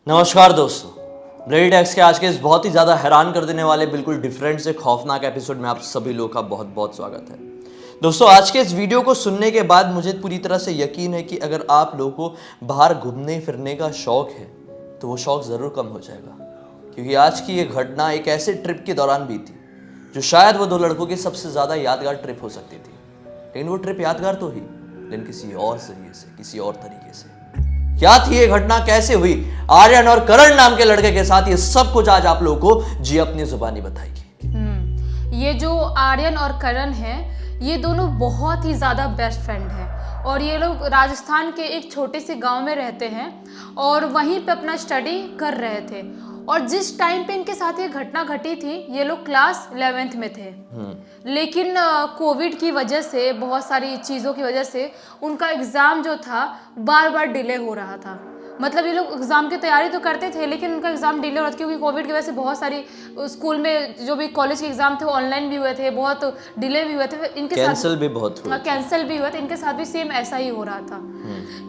नमस्कार दोस्तों, bloody tax के आज के इस बहुत ही ज़्यादा हैरान कर देने वाले बिल्कुल डिफरेंट से खौफनाक एपिसोड में आप सभी लोगों का बहुत बहुत स्वागत है। दोस्तों, आज के इस वीडियो को सुनने के बाद मुझे पूरी तरह से यकीन है कि अगर आप लोगों को बाहर घूमने फिरने का शौक है तो वो शौक ज़रूर कम हो जाएगा, क्योंकि आज की ये घटना एक ऐसे ट्रिप के दौरान बीती जो शायद वो दो लड़कों की सबसे ज़्यादा यादगार ट्रिप हो सकती थी। लेकिन वो ट्रिप यादगार तो ही, लेकिन किसी और जरिए से, किसी और तरीके से। क्या थी ये घटना, कैसे हुई आर्यन और करण नाम के लड़के के साथ, ये सब कुछ आज आप लोगों को जी अपनी जुबानी बताएगी। ये जो आर्यन और करण हैं, ये दोनों बहुत ही ज़्यादा बेस्ट फ्रेंड हैं और ये लोग राजस्थान के एक छोटे से गांव में रहते हैं और वहीं पे अपना स्टडी कर रहे थे। और जिस टाइम पे इनके साथ ये घटना घटी थी, ये लोग क्लास 11th में थे। लेकिन कोविड की वजह से, बहुत सारी चीज़ों की वजह से उनका एग्ज़ाम जो था बार बार डिले हो रहा था। मतलब ये लोग एग्ज़ाम की तैयारी तो करते थे लेकिन उनका एग्ज़ाम डिले हो रहा था, क्योंकि कोविड की वजह से बहुत सारी स्कूल में जो भी कॉलेज के एग्ज़ाम थे वो ऑनलाइन भी हुए थे, बहुत डिले भी हुए थे। इनके कैंसिल भी बहुत हुए, कैंसिल भी हुए थे। इनके साथ भी सेम ऐसा ही हो रहा था।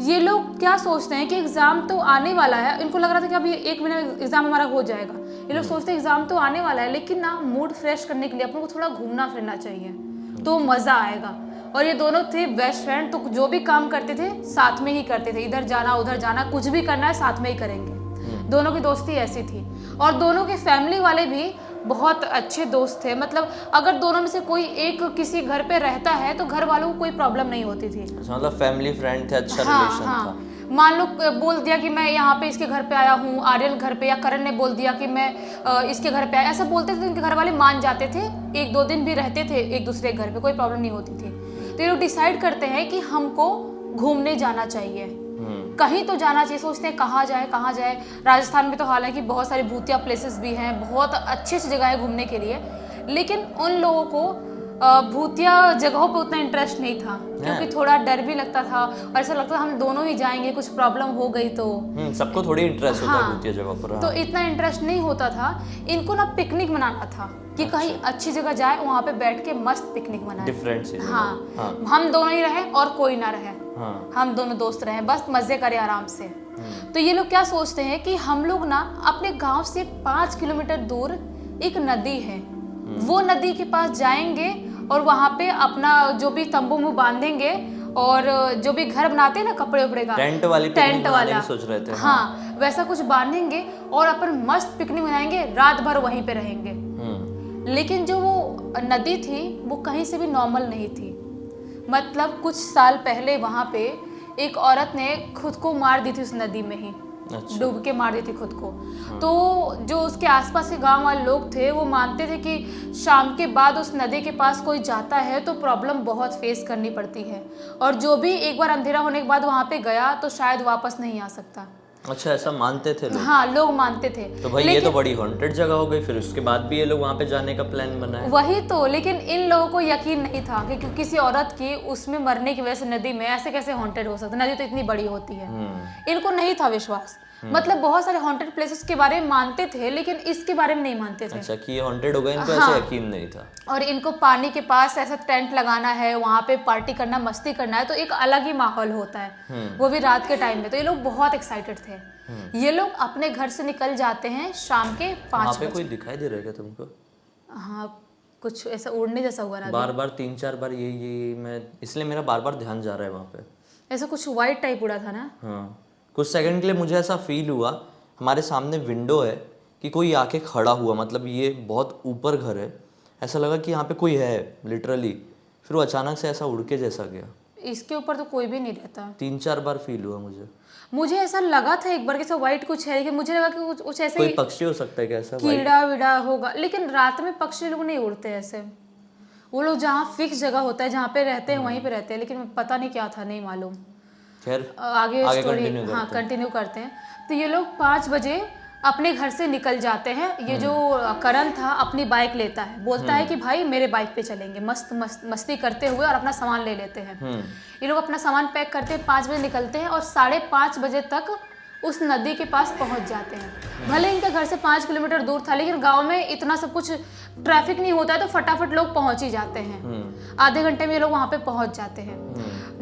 ये लोग क्या सोचते हैं कि एग्ज़ाम तो आने वाला है, इनको लग रहा था कि अभी 1 महीने में एग्ज़ाम हमारा हो जाएगा। ये लोग सोचते हैं एग्ज़ाम तो आने वाला है, लेकिन ना मूड फ्रेश करने के लिए अपन को थोड़ा घूमना फिरना चाहिए तो मज़ा आएगा। और ये दोनों थे बेस्ट फ्रेंड, तो जो भी काम करते थे साथ में ही करते थे। इधर जाना उधर जाना, कुछ भी करना है साथ में ही करेंगे। दोनों की दोस्ती ऐसी थी। और दोनों के फैमिली वाले भी बहुत अच्छे दोस्त थे। मतलब अगर दोनों में से कोई एक किसी घर पे रहता है तो घर वालों को कोई प्रॉब्लम नहीं होती थी। मतलब फैमिली फ्रेंड थे, अच्छा रिलेशन था। मान लो बोल दिया कि मैं यहाँ पे इसके घर पे आया हूँ, आर्यन घर पे, या करण ने बोल दिया कि मैं इसके घर पे आया, ऐसा बोलते थे तो इनके घर वाले मान जाते थे। 1-2 दिन भी रहते थे एक दूसरे घर पे, कोई प्रॉब्लम नहीं होती थी। तो ये लोग डिसाइड करते हैं कि हमको घूमने जाना चाहिए, कहीं तो जाना चाहिए। सोचते हैं कहाँ जाए कहाँ जाए। राजस्थान में तो हालांकि बहुत सारे भूतिया प्लेसेस भी हैं, बहुत अच्छी अच्छी जगह है घूमने के लिए, लेकिन उन लोगों को भूतिया जगहों पे उतना इंटरेस्ट नहीं था, क्योंकि थोड़ा डर भी लगता था और ऐसा लगता था हम दोनों ही जाएंगे, कुछ प्रॉब्लम हो गई तो। सबको थोड़ी इंटरेस्ट होता है भूतिया जगह पर। तो इतना इंटरेस्ट नहीं होता था। इनको ना पिकनिक मनाना था कि कहीं अच्छी जगह जाए, वहाँ पे बैठ के मस्त पिकनिक मनाए। डिफरेंट सी। हाँ, हम दोनों ही रहे और कोई ना रहे। हम दोनों दोस्त रहे, बस मजे करें आराम से। तो ये लोग क्या सोचते हैं कि हम लोग ना अपने गांव से 5 किलोमीटर दूर एक नदी है, वो नदी के पास जाएंगे और वहाँ पे अपना जो भी तंबू में बांधेंगे और जो भी घर बनाते हैं ना कपड़े उपड़े का, टेंट वाला सोच रहे थे। हाँ, वैसा कुछ बांधेंगे और अपन मस्त पिकनिक मनाएंगे, रात भर वहीं पे रहेंगे। लेकिन जो वो नदी थी वो कहीं से भी नॉर्मल नहीं थी। मतलब कुछ साल पहले वहाँ पे एक औरत ने खुद को मार दी थी उस नदी में ही। अच्छा। डूब के मार दी थी खुद को। तो जो उसके आसपास के गांव वाले लोग थे वो मानते थे कि शाम के बाद उस नदी के पास कोई जाता है तो प्रॉब्लम बहुत फेस करनी पड़ती है, और जो भी एक बार अंधेरा होने के बाद वहाँ पे गया तो शायद वापस नहीं आ सकता। अच्छा, ऐसा मानते थे लोग? हाँ, लोग मानते थे। तो भाई ये तो बड़ी हॉन्टेड जगह हो गई, फिर उसके बाद भी ये लोग वहाँ पे जाने का प्लान बनाए। वही तो, लेकिन इन लोगों को यकीन नहीं था कि किसी औरत की उसमें मरने की वजह से नदी में ऐसे कैसे हॉन्टेड हो सकता है, नदी तो इतनी बड़ी होती है। इनको नहीं था विश्वास। मतलब बहुत सारे हॉन्टेड प्लेसेस के बारे में मानते थे लेकिन इसके बारे में नहीं मानते थे। अच्छा, कि ये हॉन्टेड हो गए, इनको ऐसे यकीन नहीं था। और इनको पानी के पास ऐसा टेंट लगाना है, वहाँ पे पार्टी करना, मस्ती करना है, तो एक अलग ही माहौल होता है, वो भी रात के टाइम में। तो ये लोग बहुत एक्साइटेड थे। ये लोग अपने घर से निकल जाते हैं शाम के 5 बजे। कोई दिखाई दे रहा है क्या तुमको? हाँ, कुछ ऐसा उड़ने जैसा हुआ ना, बार 3-4 बार ये मैं, इसलिए मेरा बार ध्यान जा रहा है वहाँ पे। ऐसा कुछ व्हाइट टाइप उड़ा था ना। हाँ, कुछ सेकंड के लिए मुझे ऐसा फील हुआ, हमारे सामने विंडो है, कि कोई आके खड़ा हुआ। मतलब ये बहुत ऊपर घर है, ऐसा लगा कि यहाँ पे कोई है लिटरली। फिर वो अचानक से ऐसा उड़ के जैसा गया। इसके ऊपर तो कोई भी नहीं रहता। 3-4 बार फील हुआ मुझे ऐसा लगा था एक बार कि व्हाइट कुछ है, लेकिन मुझे लगा कि कुछ ऐसे कोई पक्षी हो सकता है क्या, ऐसा कीड़ा वीड़ा होगा। लेकिन रात में पक्षी लोग नहीं उड़ते ऐसे, वो लोग जहाँ फिक्स जगह होता है जहाँ पे रहते हैं वहीं पे रहते हैं। लेकिन पता नहीं क्या था, नहीं मालूम। खैर आगे स्टोरी कंटिन्यू करते हैं। तो ये लोग 5 बजे अपने घर से निकल जाते हैं। ये जो करण था अपनी बाइक लेता है, बोलता है कि भाई मेरे बाइक पे चलेंगे, मस्ती करते हुए, और अपना सामान ले लेते हैं। ये लोग अपना सामान पैक करते हैं, 5 बजे निकलते हैं और 5:30 बजे तक उस नदी के पास पहुंच जाते हैं। भले इनके घर से 5 किलोमीटर दूर था, लेकिन गांव में इतना सब कुछ ट्रैफिक नहीं होता है, तो फटाफट लोग पहुंच ही जाते हैं। आधे घंटे में ये लोग वहां पे पहुंच जाते हैं।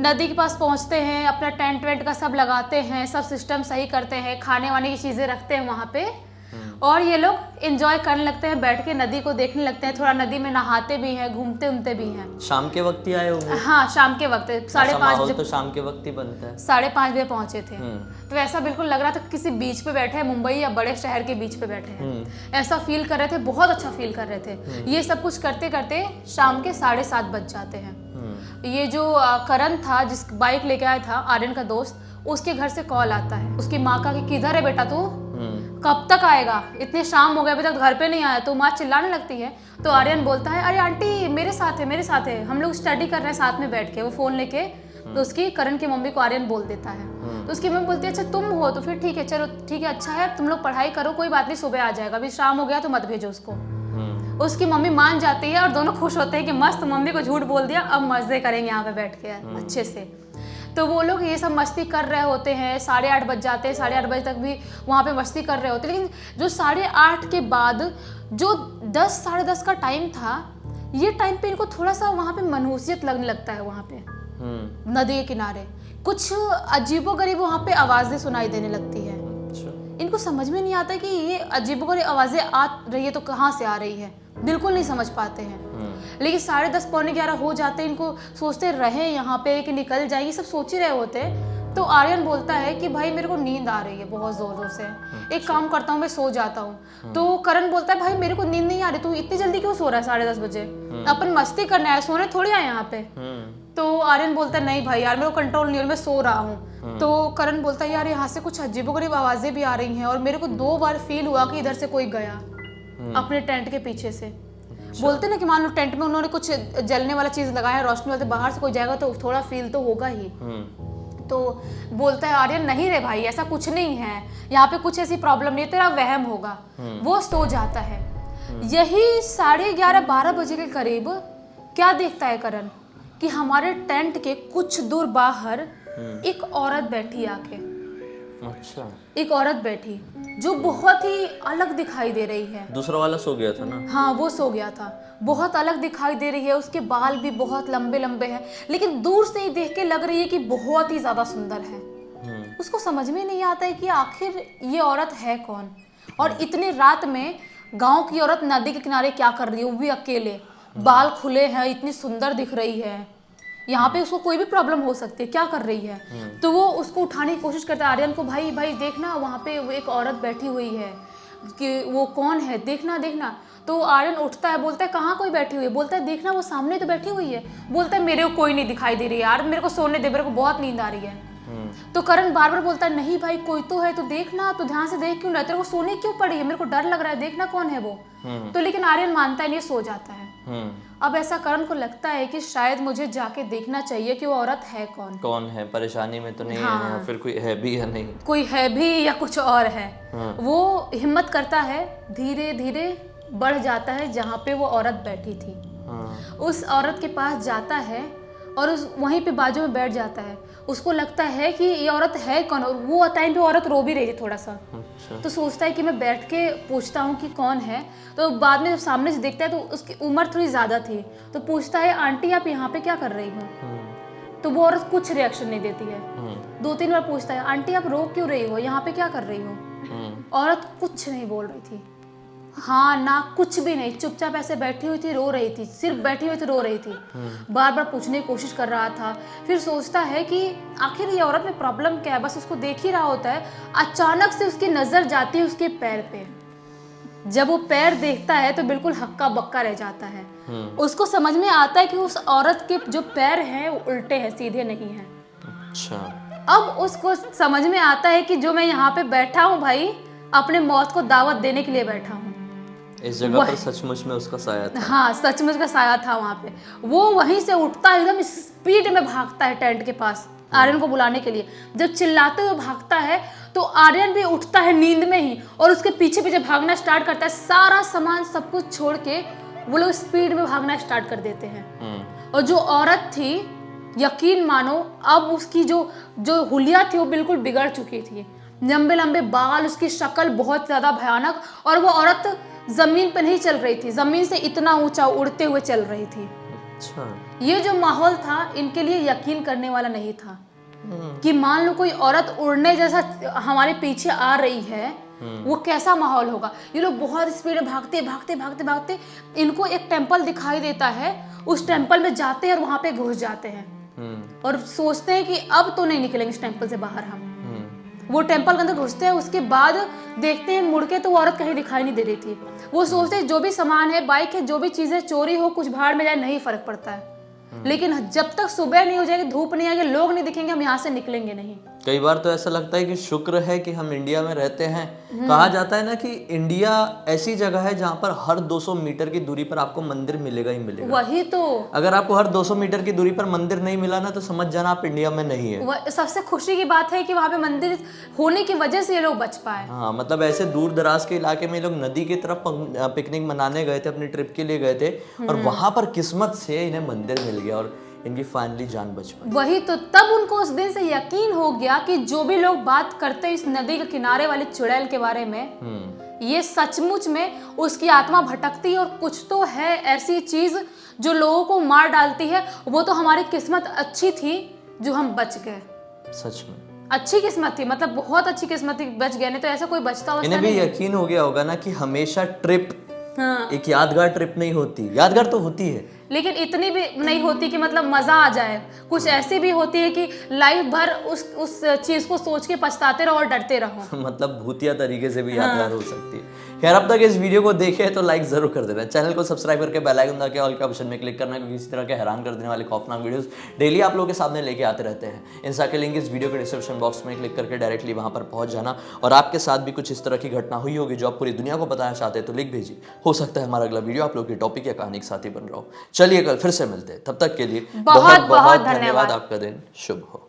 नदी के पास पहुंचते हैं, अपना टेंट वेंट का सब लगाते हैं, सब सिस्टम सही करते हैं, खाने वाने की चीजें रखते हैं वहां पे, और ये लोग एंजॉय करने लगते हैं, बैठ के नदी को देखने लगते हैं, थोड़ा नदी में नहाते भी हैं, घूमते उमते भी हैं। शाम के वक्त ही आए होंगे? हाँ, शाम के वक्त 5:30 बजे। तो शाम के वक्त ही बनता है। 5:30 बजे पहुंचे थे। तो ऐसा बिल्कुल लग रहा था किसी बीच पे बैठे हैं, मुंबई या बड़े शहर के बीच पे बैठे हैं, ऐसा फील कर रहे थे, बहुत अच्छा फील कर रहे थे। ये सब कुछ करते करते शाम के 7:30 बज जाते हैं। ये जो करण था, जिस बाइक लेके आया था, आर्यन का दोस्त, उसके घर से कॉल आता है उसकी माँ का कि किधर है बेटा तू, कब तक आएगा, इतने शाम हो गए अभी तक घर पे नहीं आया। तो माँ चिल्लाने लगती है, तो आर्यन बोलता है, अरे आंटी मेरे साथ है, हम लोग स्टडी कर रहे हैं साथ में बैठ के। वो फोन लेके तो उसकी करण की मम्मी को आर्यन बोल देता है। तो उसकी मम्मी बोलती है, अच्छा तुम हो तो फिर ठीक है, चलो ठीक है, अच्छा है, तुम लोग पढ़ाई करो, कोई बात नहीं, सुबह आ जाएगा, अभी शाम हो गया तो मत भेजो उसको। उसकी मम्मी मान जाती है और दोनों खुश होते हैं कि मस्त, मम्मी को झूठ बोल दिया, अब मजे करेंगे यहाँ पे बैठ के अच्छे से। तो वो लोग ये सब मस्ती कर रहे होते हैं, 8:30 बज जाते हैं, 8:30 बजे तक भी वहाँ पे मस्ती कर रहे होते हैं। लेकिन जो 8:30 के बाद जो 10 साढ़े 10 का टाइम था, ये टाइम पे इनको थोड़ा सा वहाँ पे मनहूसियत लगने लगता है। वहाँ पे नदी के किनारे कुछ अजीबोगरीब वहाँ पे आवाजें सुनाई देने लगती है। इनको समझ में नहीं आता कि ये अजीबोगरीब आवाजें आ रही है तो कहाँ से आ रही है, बिल्कुल नहीं समझ पाते हैं। लेकिन 10:30 पौने 11 हो जाते हैं, इनको सोचते रहे यहाँ पे कि निकल जाएगी, सब सोच ही रहे होते। तो आर्यन बोलता है कि भाई मेरे को नींद आ रही है बहुत जोर जोर से, एक काम करता हूँ मैं सो जाता हूँ। तो करण बोलता है, भाई मेरे को नींद नहीं आ रही, तू इतनी जल्दी क्यों सो रहा है 10:30 बजे, अपन मस्ती करने आए, सोने थोड़ी आए यहाँ पे। तो आर्यन बोलता है, नहीं भाई यार मेरे को कंट्रोल नहीं हो रहा, मैं सो रहा हूँ। तो करण बोलता है, यार यहाँ से कुछ अजीबोगरीब आवाजें भी आ रही हैं, और मेरे को 2 बार फील हुआ कि इधर से कोई गया अपने टेंट के पीछे से। बोलते ना कि मान लो टेंट में उन्होंने कुछ जलने वाला चीज लगाया है, रोशनी वाले, बाहर से कोई जाएगा तो थोड़ा फील तो होगा ही। तो बोलता है आर्यन, नहीं रे भाई ऐसा कुछ नहीं है, यहाँ पे कुछ ऐसी प्रॉब्लम नहीं है, तेरा वहम होगा। वो सो जाता है। यही 11:30 12 बजे के करीब क्या देखता है करण कि हमारे टेंट के कुछ दूर बाहर एक औरत बैठी आके। अच्छा, एक औरत बैठी जो बहुत ही अलग दिखाई दे रही है। दूसरा वाला सो गया था ना? हाँ, वो सो गया था, बहुत अलग दिखाई दे रही है, उसके बाल भी बहुत लंबे लंबे हैं, लेकिन दूर से ही देख के लग रही है कि बहुत ही ज्यादा सुंदर है। उसको समझ में नहीं आता है कि आखिर ये औरत है कौन, और इतनी रात में गांव की औरत नदी के किनारे क्या कर रही है, वो भी अकेले, बाल खुले हैं, इतनी सुंदर दिख रही है, यहाँ पे उसको कोई भी प्रॉब्लम हो सकती है, क्या कर रही है। तो वो उसको उठाने की कोशिश करता है आर्यन को, भाई भाई देखना वहाँ पे वो एक औरत बैठी हुई है, कि वो कौन है, देखना देखना। तो आर्यन उठता है, बोलता है कहाँ कोई बैठी हुई है, बोलता है देखना वो सामने तो बैठी हुई है। बोलता है मेरे को कोई नहीं दिखाई दे रही है यार, मेरे को सोने दे, मेरे को बहुत नींद आ रही है। तो करण बार बार बोलता है, नहीं भाई कोई तो है, तो देखना, तो ध्यान से देख क्यों रहा है, तेरे को सोने क्यों पड़ी है, मेरे को डर लग रहा है, देखना कौन है वो। तो लेकिन आर्यन मानता नहीं, सो जाता है। अब ऐसा करण को लगता है कि शायद मुझे जाके देखना चाहिए कि वो औरत है कौन है, परेशानी में तो नहीं है, या फिर कोई है भी या नहीं, कोई है भी या कुछ और है। वो हिम्मत करता है, धीरे धीरे बढ़ जाता है जहाँ पे वो औरत बैठी थी। उस औरत के पास जाता है और उस वहीं पे बाजू में बैठ जाता है। उसको लगता है कि ये औरत है कौन, और वो टाइम पे औरत रो भी रही थी थोड़ा सा। अच्छा। तो सोचता है कि मैं बैठ के पूछता हूँ कि कौन है। तो बाद में जब सामने से देखता है तो उसकी उम्र थोड़ी ज़्यादा थी, तो पूछता है आंटी आप यहाँ पे क्या कर रही हो। तो वो औरत कुछ रिएक्शन नहीं देती है। 2-3 बार पूछता है आंटी आप रो क्यों रही हो, यहाँ पे क्या कर रही हो। औरत कुछ नहीं बोल रही थी, हाँ ना कुछ भी नहीं, चुपचाप ऐसे बैठी हुई थी, रो रही थी, सिर्फ बैठी हुई थी, रो रही थी। बार बार पूछने की कोशिश कर रहा था। फिर सोचता है कि आखिर ये औरत में प्रॉब्लम क्या है, बस उसको देख ही रहा होता है। अचानक से उसकी नजर जाती है उसके पैर पे। जब वो पैर देखता है तो बिल्कुल हक्का बक्का रह जाता है। उसको समझ में आता है कि उस औरत के जो पैर हैं वो उल्टे हैं, सीधे नहीं हैं। अच्छा। अब उसको समझ में आता है कि जो मैं यहाँ पे बैठा हूँ भाई, अपने मौत को दावत देने के लिए बैठा हूँ। इस जगह पर सचमुच में उसका साया था। हाँ, सचमुच का साया था वहाँ पे। वो वहीं से उठता है, एकदम स्पीड में भागता है टेंट के पास आर्यन को बुलाने के लिए। जब चिल्लाते हुए भागता है तो आर्यन भी उठता है नींद में ही और उसके पीछे पीछे भागना स्टार्ट करता है। सारा सामान सब कुछ छोड़ के वो लोग स्पीड में भागना स्टार्ट कर देते हैं। और जो औरत थी, यकीन मानो अब उसकी जो हुलिया थी वो बिल्कुल बिगड़ चुकी थी। लंबे लंबे बाल, उसकी शक्ल बहुत ज्यादा भयानक, और वो औरत जमीन पे नहीं चल रही थी, जमीन से इतना ऊंचा उड़ते हुए चल रही थी। अच्छा। ये जो माहौल था इनके लिए यकीन करने वाला नहीं था कि मान लो कोई औरत उड़ने जैसा हमारे पीछे आ रही है, वो कैसा माहौल होगा। ये लोग बहुत स्पीड में भागते भागते भागते भागते, इनको एक टेम्पल दिखाई देता है, उस टेम्पल में जाते हैं और वहां पे घुस जाते हैं और सोचते हैं कि अब तो नहीं निकलेंगे इस टेम्पल से बाहर हम। वो टेम्पल के अंदर घुसते हैं, उसके बाद देखते हैं मुड़ के तो वो औरत कहीं दिखाई नहीं दे रही थी। वो सोचते हैं जो भी सामान है, बाइक है, जो भी चीजें चोरी हो, कुछ भाड़ में जाए, नहीं फर्क पड़ता है, लेकिन जब तक सुबह नहीं हो जाएगी, धूप नहीं आएगी, लोग नहीं दिखेंगे, हम यहाँ से निकलेंगे नहीं। कई बार तो ऐसा लगता है कि शुक्र है कि हम इंडिया में रहते हैं। कहा जाता है ना कि इंडिया ऐसी जगह है जहाँ पर हर 200 मीटर की दूरी पर आपको मंदिर मिलेगा ही मिलेगा। वही तो, अगर आपको हर 200 मीटर की दूरी पर मंदिर नहीं मिला ना, तो समझ जाना आप इंडिया में नहीं है। सबसे खुशी की बात है कि वहाँ पे मंदिर होने की वजह से ये लोग बच पाए। हाँ, मतलब ऐसे दूर दराज के इलाके में लोग नदी की तरफ पिकनिक मनाने गए थे, अपनी ट्रिप के लिए गए थे, और वहां पर किस्मत से इन्हें मंदिर मिल गया और इनकी फाइनली जान बच पाई। वही तो, तब उनको उस दिन से यकीन हो गया कि जो भी लोग बात करते हैं इस नदी के किनारे वाली चुड़ैल के बारे में, ये सचमुच में उसकी आत्मा भटकती है और कुछ तो है ऐसी चीज जो लोगों को मार डालती है। वो तो हमारी किस्मत अच्छी थी जो हम बच गए। सच में अच्छी किस्मत थी, मतलब बहुत अच्छी किस्मत थी, बच गए, नहीं तो ऐसा कोई बचता इन्हें भी यकीन हो गया होगा ना कि हमेशा ट्रिप एक यादगार ट्रिप नहीं होती। यादगार तो होती है, लेकिन इतनी भी नहीं होती कि मतलब मजा आ जाए। कुछ ऐसी भी होती है कि लाइफ भर उस चीज को सोच के पछताते रहो और डरते रहो। मतलब भूतिया तरीके से भी यादगार हो सकती है। खैर, अब तक इस वीडियो को देखे तो लाइक जरूर कर देना, चैनल को सब्सक्राइब करके बेल आइकन दबा के ऑल के ऑप्शन में क्लिक करना, क्योंकि इस तरह के हैरान कर देने वाले खौफनाक वीडियोस डेली आप लोगों के सामने लेके आते रहते हैं। इंस्टा के लिंक इस वीडियो के डिस्क्रिप्शन बॉक्स में क्लिक करके डायरेक्टली वहां पर पहुंच जाना। और आपके साथ भी कुछ इस तरह की घटना हुई होगी जो आप पूरी दुनिया को बताना चाहते हैं तो लिख भेजिए, हो सकता है हमारा अगला वीडियो आप लोग की टॉपिक या कहानी के साथ ही बन रहा हो। चलिए कल फिर से मिलते हैं, तब तक के लिए बहुत बहुत धन्यवाद। आपका दिन शुभ हो।